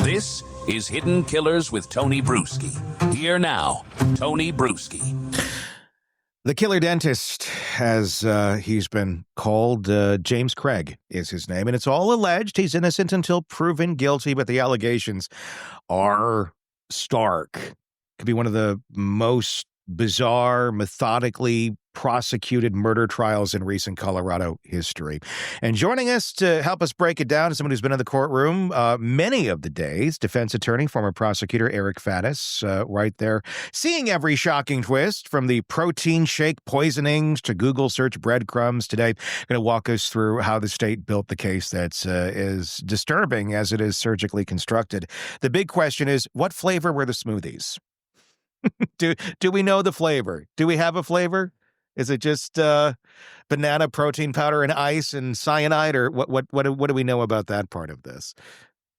This is Hidden Killers with Tony Bruschi. Here now, Tony Bruschi. The killer dentist, as he's been called, James Craig is his name, and it's all alleged. He's innocent until proven guilty, but the allegations are stark. Could be one of the most bizarre, methodically prosecuted murder trials in recent Colorado history. And joining us to help us break it down is someone who's been in the courtroom many of the days, defense attorney, former prosecutor Eric Faddis, right there, seeing every shocking twist from the protein shake poisonings to Google search breadcrumbs. Today, going to walk us through how the state built the case that's as disturbing as it is surgically constructed. The big question is, what flavor were the smoothies? Do we know the flavor? Do we have a flavor? Is it just banana protein powder and ice and cyanide, or what do we know about that part of this?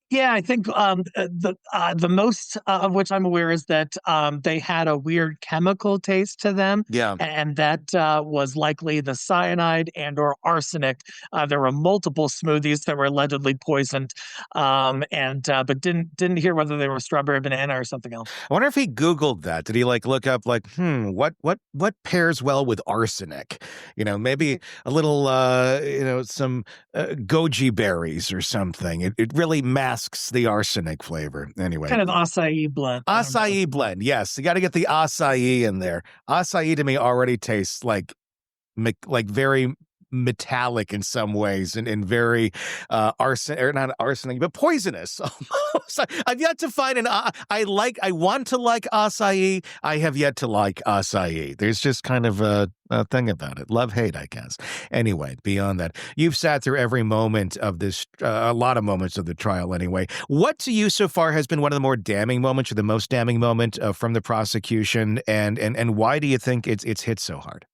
Yeah, I think the most of which I'm aware is that they had a weird chemical taste to them. Yeah. And that was likely the cyanide and or arsenic. There were multiple smoothies that were allegedly poisoned, but didn't hear whether they were strawberry banana or something else. I wonder if he Googled that. Did he look up what pairs well with arsenic? Maybe a little some goji berries or something. It really masks the arsenic flavor. Anyway, kind of acai blend. Acai blend, yes. You got to get the acai in there. Acai to me already tastes like very metallic in some ways and very arsenic, or not arsenic, but poisonous almost. I've yet to find I want to like acai. I have yet to like acai. There's just kind of a thing about it. Love, hate, I guess. Anyway, beyond that, you've sat through every moment of this, a lot of moments of the trial anyway. What to you so far has been one of the more damning moments, or the most damning moment from the prosecution, and why do you think it's hit so hard?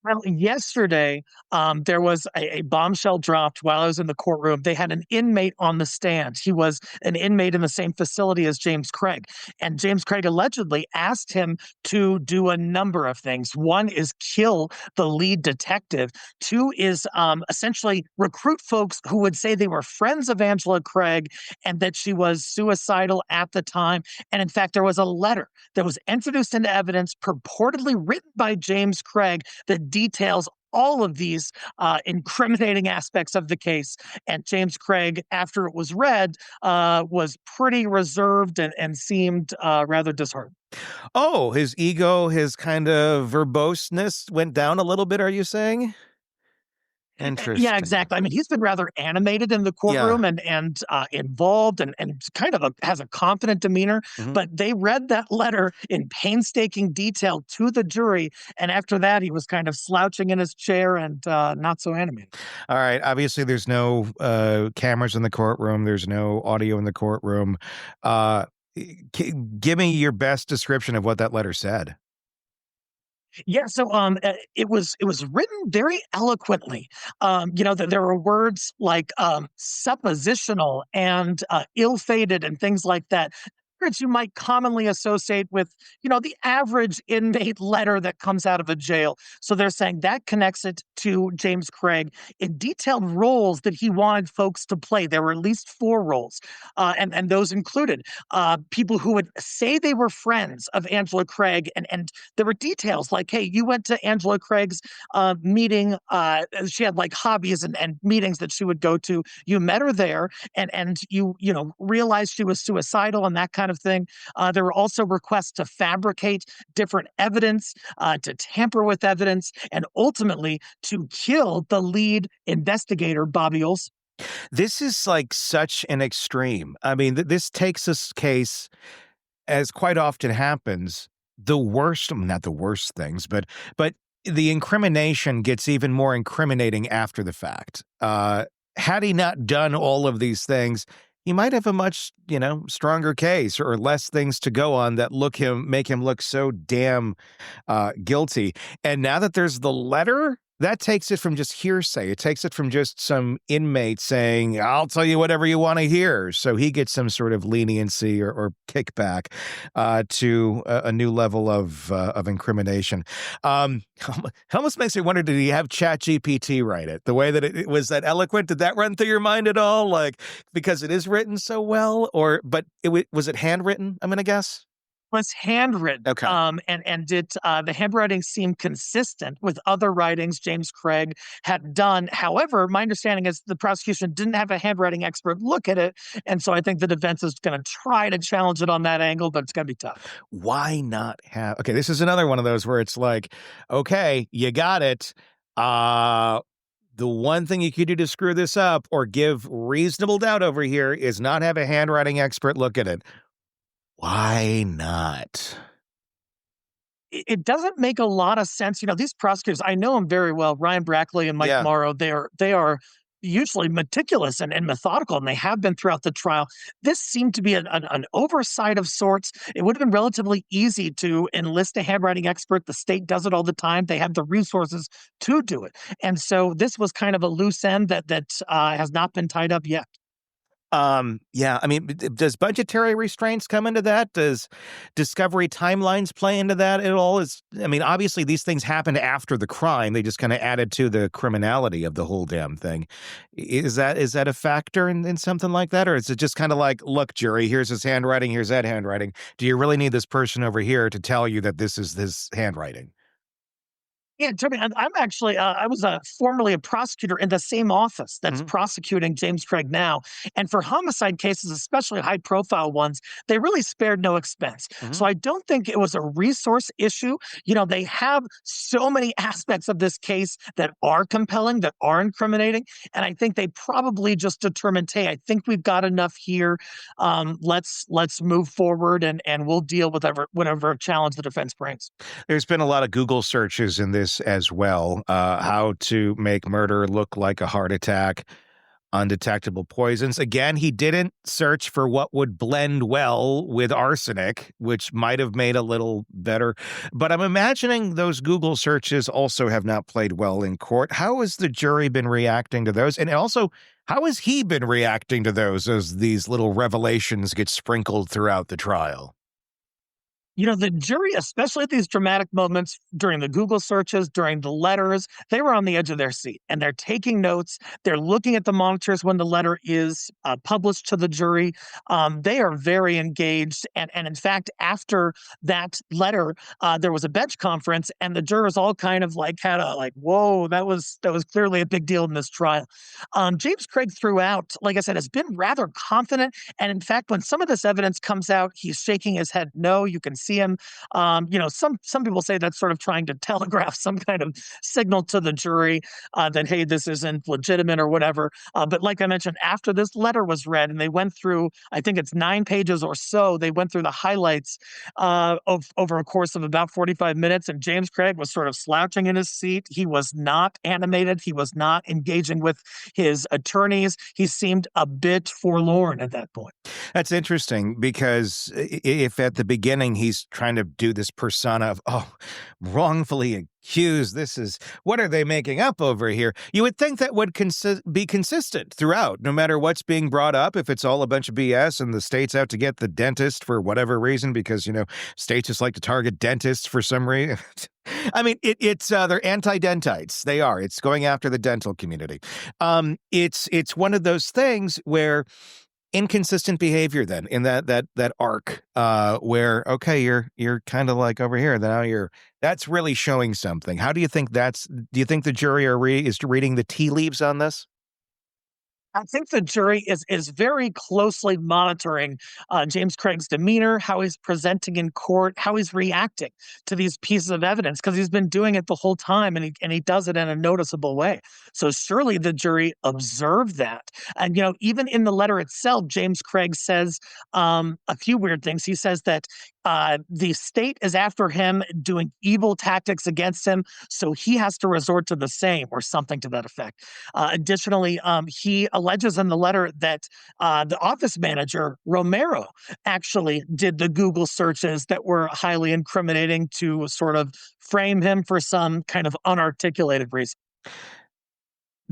Well, yesterday, there was a bombshell dropped while I was in the courtroom. They had an inmate on the stand. He was an inmate in the same facility as James Craig. And James Craig allegedly asked him to do a number of things. One is kill the lead detective. Two is essentially recruit folks who would say they were friends of Angela Craig and that she was suicidal at the time. And in fact, there was a letter that was introduced into evidence purportedly written by James Craig that details all of these incriminating aspects of the case. And James Craig, after it was read, was pretty reserved and seemed rather disheartened. Oh, his ego, his kind of verboseness went down a little bit, are you saying? Interesting. Yeah, exactly. I mean, he's been rather animated in the courtroom and involved and kind of has a confident demeanor. Mhm. But they read that letter in painstaking detail to the jury. And after that, he was kind of slouching in his chair and not so animated. All right. Obviously, there's no cameras in the courtroom. There's no audio in the courtroom. Give me your best description of what that letter said. Yeah, so it was written very eloquently. There were words like suppositional and ill-fated and things like that. Words you might commonly associate with, the average inmate letter that comes out of a jail. So they're saying that connects it to James Craig. It detailed roles that he wanted folks to play. There were at least 4 roles, and those included people who would say they were friends of Angela Craig, and there were details like, hey, you went to Angela Craig's meeting. She had like hobbies and meetings that she would go to. You met her there, and you realized she was suicidal and that kind of thing. There were also requests to fabricate different evidence, to tamper with evidence, and ultimately to kill the lead investigator, Bobby Olson. This is like such an extreme. I mean, this takes this case, as quite often happens, the worst, not the worst things, but the incrimination gets even more incriminating after the fact. Had he not done all of these things, he might have a much, stronger case or less things to go on that make him look so damn guilty. And now that there's the letter, That takes it from just hearsay. It takes it from just some inmate saying, "I'll tell you whatever you want to hear." So he gets some sort of leniency or kickback to a new level of incrimination. It almost makes me wonder: did he have ChatGPT write it? The way that it was that eloquent. Did that run through your mind at all? Like because it is written so well, or but was it handwritten? I'm gonna guess. Was handwritten, Okay. and did the handwriting seem consistent with other writings James Craig had done? However, my understanding is the prosecution didn't have a handwriting expert look at it, and so I think the defense is going to try to challenge it on that angle, but it's going to be tough. Why not have okay, this is another one of those where it's like, okay, you got it. Uh the one thing you could do to screw this up or give reasonable doubt over here is not have a handwriting expert look at it. Why not? It doesn't make a lot of sense. You know, these prosecutors, I know them very well. Ryan Brackley and Mike Yeah. Morrow, they are usually meticulous and methodical, and they have been throughout the trial. This seemed to be an oversight of sorts. It would have been relatively easy to enlist a handwriting expert. The state does it all the time. They have the resources to do it, and so this was kind of a loose end that has not been tied up yet. Yeah, I mean, does budgetary restraints come into that? Does discovery timelines play into that at all? I mean, obviously these things happened after the crime. They just kind of added to the criminality of the whole damn thing. Is that a factor in something like that? Or is it just kind of like, look, jury, here's his handwriting, here's that handwriting. Do you really need this person over here to tell you that this is his handwriting? Yeah, Toby, I'm actually, I was formerly a prosecutor in the same office that's Mhm, prosecuting James Craig now. And for homicide cases, especially high profile ones, they really spared no expense. So mhm. I don't think it was a resource issue. You know, they have so many aspects of this case that are compelling, that are incriminating. And I think they probably just determined, hey, I think we've got enough here. Let's move forward and we'll deal with whatever challenge the defense brings. There's been a lot of Google searches in this as well. How to make murder look like a heart attack, undetectable poisons. Again, he didn't search for what would blend well with arsenic, which might have made a little better. But I'm imagining those Google searches also have not played well in court. How has the jury been reacting to those? And also, how has he been reacting to those as these little revelations get sprinkled throughout the trial? You know, the jury, especially at these dramatic moments during the Google searches, during the letters, they were on the edge of their seat and they're taking notes. They're looking at the monitors when the letter is published to the jury. They are very engaged. And in fact, after that letter, there was a bench conference and the jurors all kind of like had a like, whoa, that was clearly a big deal in this trial. James Craig throughout, like I said, has been rather confident. And in fact, when some of this evidence comes out, he's shaking his head no. You can see him. You know, some people say that's sort of trying to telegraph some kind of signal to the jury that hey, this isn't legitimate or whatever. But like I mentioned, after this letter was read and they went through, I think it's 9 pages or so, they went through the highlights of over a course of about 45 minutes, and James Craig was sort of slouching in his seat. He was not animated. He was not engaging with his attorneys. He seemed a bit forlorn at that point. That's interesting because if at the beginning he's trying to do this persona of, oh, wrongfully accused, this is what are they making up over here? You would think that would be consistent throughout, no matter what's being brought up. If it's all a bunch of BS and the state's out to get the dentist for whatever reason, because, states just like to target dentists for some reason. I mean, it's they're anti-dentites. They are. It's going after the dental community. It's one of those things where inconsistent behavior then in that arc where okay you're kind of like over here now that's really showing something. How do you think do you think the jury is reading the tea leaves on this? I think the jury is very closely monitoring James Craig's demeanor, how he's presenting in court, how he's reacting to these pieces of evidence, because he's been doing it the whole time, and he does it in a noticeable way. So surely the jury observed that, and even in the letter itself, James Craig says a few weird things. He says that the state is after him, doing evil tactics against him, so he has to resort to the same, or something to that effect. Additionally, he alleges in the letter that the office manager, Romero, actually did the Google searches that were highly incriminating to sort of frame him for some kind of unarticulated reason.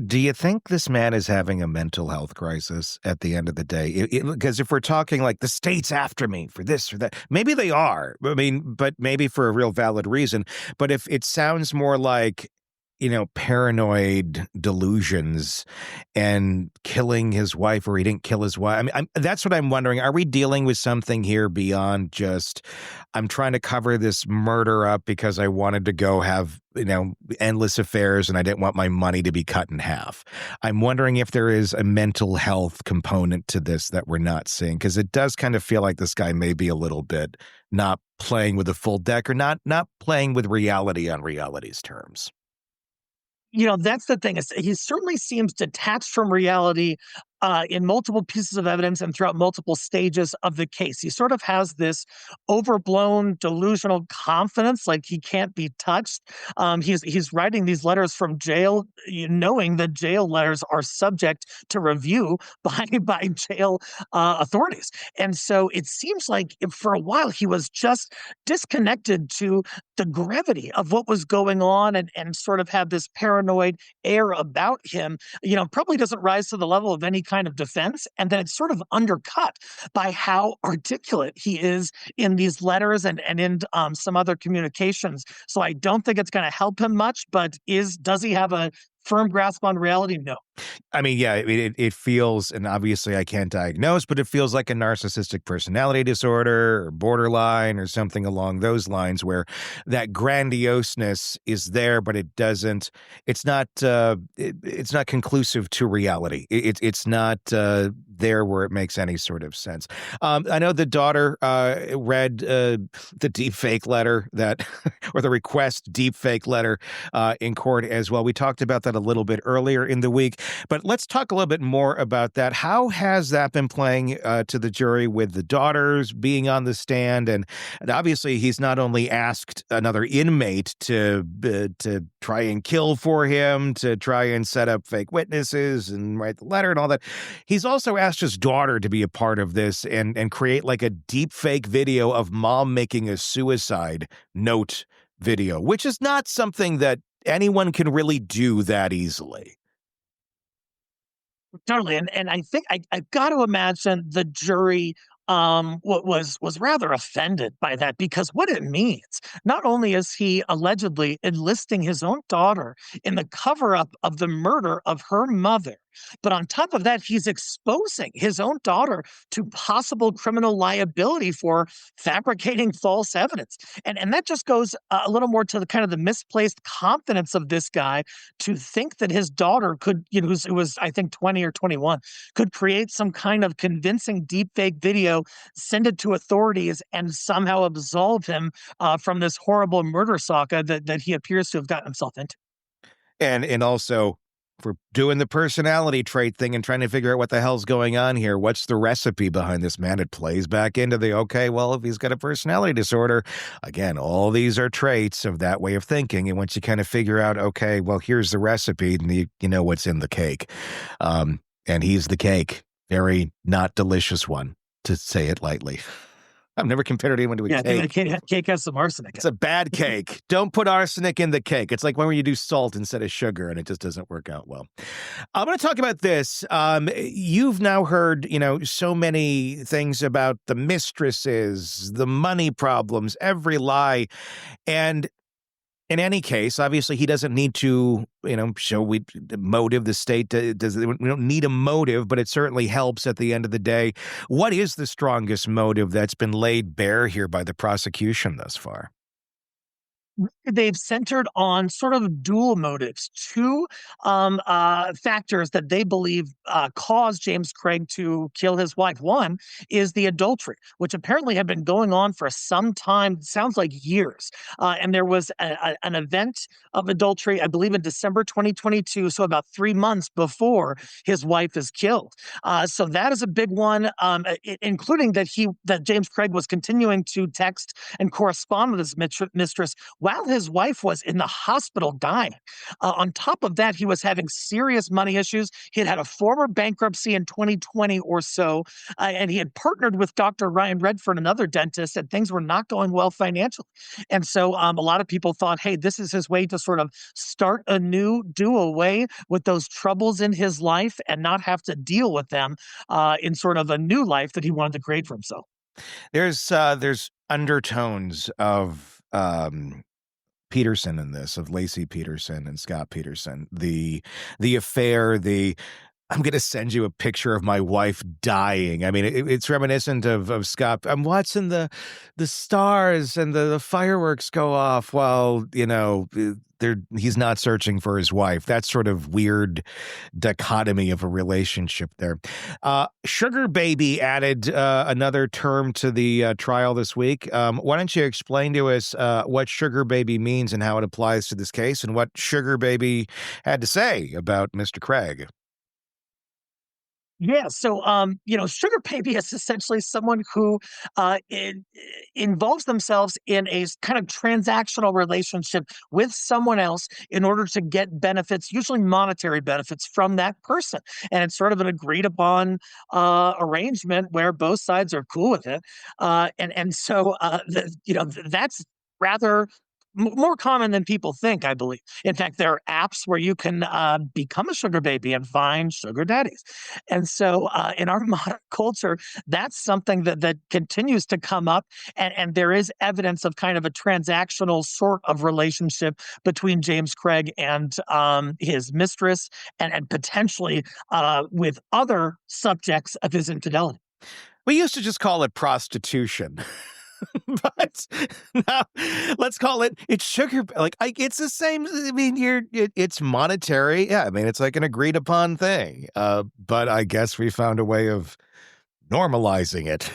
Do you think this man is having a mental health crisis at the end of the day? Because if we're talking like the state's after me for this or that, maybe they are. I mean, but maybe for a real valid reason. But if it sounds more like, paranoid delusions and killing his wife, or he didn't kill his wife. I mean, that's what I'm wondering. Are we dealing with something here beyond just, I'm trying to cover this murder up because I wanted to go have, endless affairs and I didn't want my money to be cut in half. I'm wondering if there is a mental health component to this that we're not seeing, because it does kind of feel like this guy may be a little bit not playing with a full deck, or not playing with reality on reality's terms. That's the thing is he certainly seems detached from reality in multiple pieces of evidence and throughout multiple stages of the case. He sort of has this overblown delusional confidence, like he can't be touched. He's writing these letters from jail, knowing that jail letters are subject to review by jail authorities. And so it seems like for a while he was just disconnected to the gravity of what was going on, and sort of had this paranoid air about him, probably doesn't rise to the level of any kind of defense. And then it's sort of undercut by how articulate he is in these letters and in some other communications. So I don't think it's going to help him much, but does he have a firm grasp on reality? No. I mean, yeah, it feels, and obviously I can't diagnose, but it feels like a narcissistic personality disorder or borderline or something along those lines, where that grandioseness is there, but it's not conclusive to reality. It's not there where it makes any sort of sense. I know the daughter read the deepfake letter or the request deepfake letter in court as well. We talked about that a little bit earlier in the week. But let's talk a little bit more about that. How has that been playing to the jury with the daughters being on the stand? And obviously, he's not only asked another inmate to try and kill for him, to try and set up fake witnesses and write the letter and all that. He's also asked his daughter to be a part of this and create like a deep fake video of mom making a suicide note video, which is not something that anyone can really do that easily. Totally, and I think I've got to imagine the jury what was rather offended by that, because what it means, not only is he allegedly enlisting his own daughter in the cover up of the murder of her mother, but on top of that, he's exposing his own daughter to possible criminal liability for fabricating false evidence. And that just goes a little more to the kind of the misplaced confidence of this guy, to think that his daughter could, who was I think 20 or 21, could create some kind of convincing deepfake video, send it to authorities, and somehow absolve him from this horrible murder saga that he appears to have gotten himself into. And also, for doing the personality trait thing and trying to figure out what the hell's going on here, what's the recipe behind this, man? It plays back into the, okay, well, if he's got a personality disorder, again, all these are traits of that way of thinking. And once you kind of figure out, okay, well, here's the recipe, and you know what's in the cake. And he's the cake. Very not delicious one, to say it lightly. I've never compared anyone to a cake. Cake has some arsenic. It's a bad cake. Don't put arsenic in the cake. It's like when you do salt instead of sugar, and it just doesn't work out well. I'm going to talk about this. You've now heard, so many things about the mistresses, the money problems, every lie. And in any case, obviously, he doesn't need to, show the motive. The state does. We don't need a motive, but it certainly helps at the end of the day. What is the strongest motive that's been laid bare here by the prosecution thus far? They've centered on sort of dual motives, two factors that they believe caused James Craig to kill his wife. One is the adultery, which apparently had been going on for some time, sounds like years. And there was an event of adultery, I believe in December 2022, so about 3 months before his wife is killed. So that is a big one, including that James Craig was continuing to text and correspond with his mistress while his wife was in the hospital dying. On top of that, he was having serious money issues. He had had a former bankruptcy in 2020 or so, and he had partnered with Dr. Ryan Redford, another dentist, and things were not going well financially. And so a lot of people thought, hey, this is his way to sort of start anew, do away with those troubles in his life and not have to deal with them in sort of a new life that he wanted to create for himself. There's undertones of Peterson in this, of Lacey Peterson and Scott Peterson. The affair, I'm going to send you a picture of my wife dying. I mean, it's reminiscent of Scott. I'm watching the stars and the fireworks go off while, he's not searching for his wife. That sort of weird dichotomy of a relationship there. Sugar baby added another term to the trial this week. Why don't you explain to us what sugar baby means and how it applies to this case and what sugar baby had to say about Mr. Craig? Yeah, so sugar baby is essentially someone who involves themselves in a kind of transactional relationship with someone else in order to get benefits, usually monetary benefits from that person. And it's sort of an agreed upon arrangement where both sides are cool with it. That's rather more common than people think, I believe. In fact, there are apps where you can become a sugar baby and find sugar daddies. And so in our modern culture, that's something that continues to come up. And there is evidence of kind of a transactional sort of relationship between James Craig and his mistress and potentially with other subjects of his infidelity. We used to just call it prostitution. But now let's call it's sugar. It's the same. I mean, it's monetary. Yeah. I mean, it's like an agreed upon thing. But I guess we found a way of normalizing it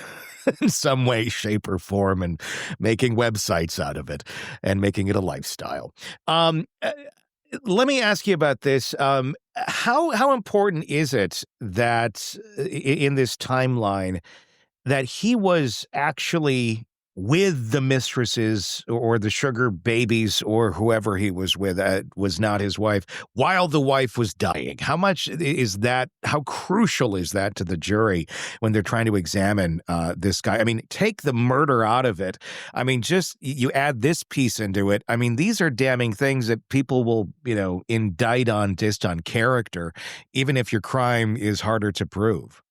in some way, shape, or form and making websites out of it and making it a lifestyle. Let me ask you about this. How important is it that in this timeline that he was actually with the mistresses or the sugar babies or whoever he was with, was not his wife, while the wife was dying? How much is that? How crucial is that to the jury when they're trying to examine this guy? I mean, take the murder out of it. I mean, just you add this piece into it. I mean, these are damning things that people will, indict on just on character, even if your crime is harder to prove.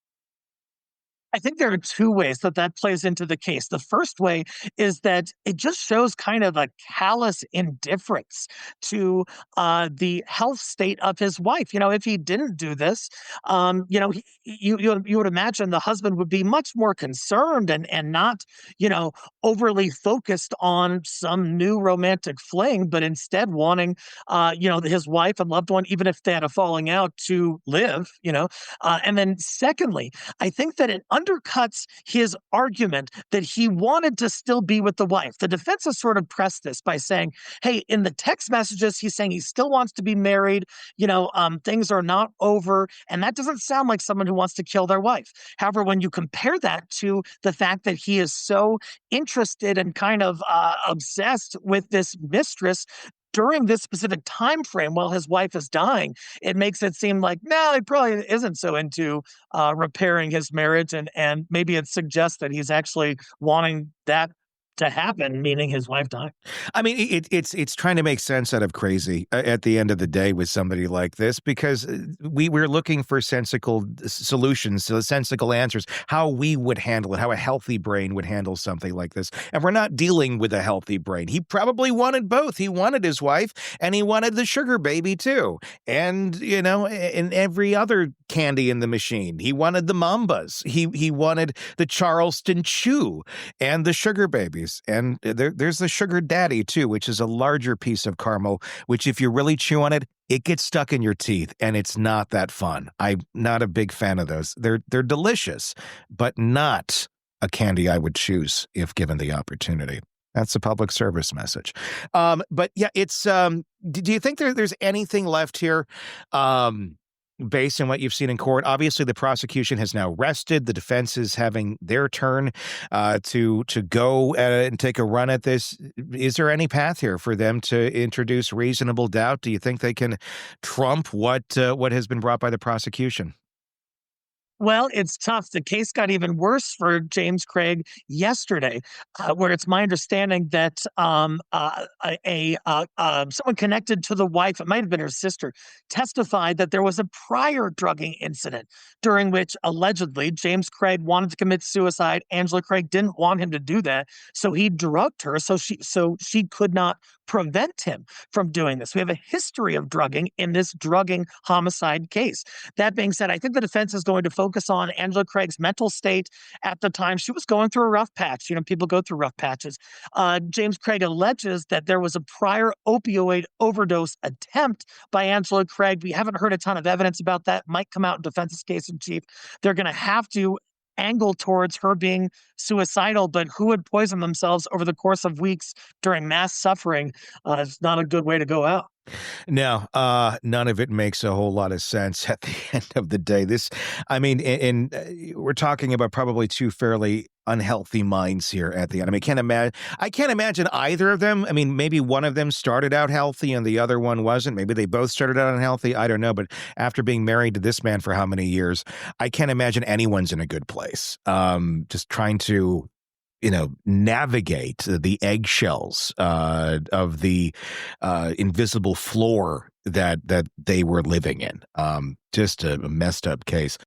I think there are two ways that plays into the case. The first way is that it just shows kind of a callous indifference to the health state of his wife. If he didn't do this, you would imagine the husband would be much more concerned and not, overly focused on some new romantic fling, but instead wanting, his wife and loved one, even if they had a falling out, to live. And then secondly, I think that it undercuts his argument that he wanted to still be with the wife. The defense has sort of pressed this by saying, hey, in the text messages, he's saying he still wants to be married. Things are not over. And that doesn't sound like someone who wants to kill their wife. However, when you compare that to the fact that he is so interested and kind of obsessed with this mistress during this specific time frame while his wife is dying, it makes it seem like, no, he probably isn't so into repairing his marriage. And maybe it suggests that he's actually wanting that to happen, meaning his wife died. I mean, it's trying to make sense out of crazy at the end of the day with somebody like this, because we're looking for sensical solutions, so sensical answers, how we would handle it, how a healthy brain would handle something like this. And we're not dealing with a healthy brain. He probably wanted both. He wanted his wife and he wanted the sugar baby too. And, and every other candy in the machine. He wanted the Mambas. He wanted the Charleston Chew and the sugar babies. And there's the sugar daddy too, which is a larger piece of caramel, which if you really chew on it, it gets stuck in your teeth and it's not that fun. I'm not a big fan of those. They're delicious, but not a candy I would choose if given the opportunity. That's a public service message. But yeah, it's, do you think there's anything left here? based on what you've seen in court? Obviously, the prosecution has now rested. The defense is having their turn to go and take a run at this. Is there any path here for them to introduce reasonable doubt? Do you think they can trump what has been brought by the prosecution? Well, it's tough. The case got even worse for James Craig yesterday, where it's my understanding that someone connected to the wife, it might have been her sister, testified that there was a prior drugging incident during which allegedly James Craig wanted to commit suicide. Angela Craig didn't want him to do that, so he drugged her so she could not prevent him from doing this. We have a history of drugging in this drugging homicide case. That being said, I think the defense is going to focus on Angela Craig's mental state at the time. She was going through a rough patch. You know, people go through rough patches. James Craig alleges that there was a prior opioid overdose attempt by Angela Craig. We haven't heard a ton of evidence about that. Might come out in defense's case in chief. They're going to have to angle towards her being suicidal, but who would poison themselves over the course of weeks during mass suffering is not a good way to go out. No, none of it makes a whole lot of sense at the end of the day. I mean, we're talking about probably two fairly unhealthy minds here at the end. I mean, I can't imagine either of them. I mean, maybe one of them started out healthy and the other one wasn't. Maybe they both started out unhealthy. I don't know. But after being married to this man for how many years, I can't imagine anyone's in a good place. Just trying to navigate the eggshells of the invisible floor that they were living in. Just a messed up case.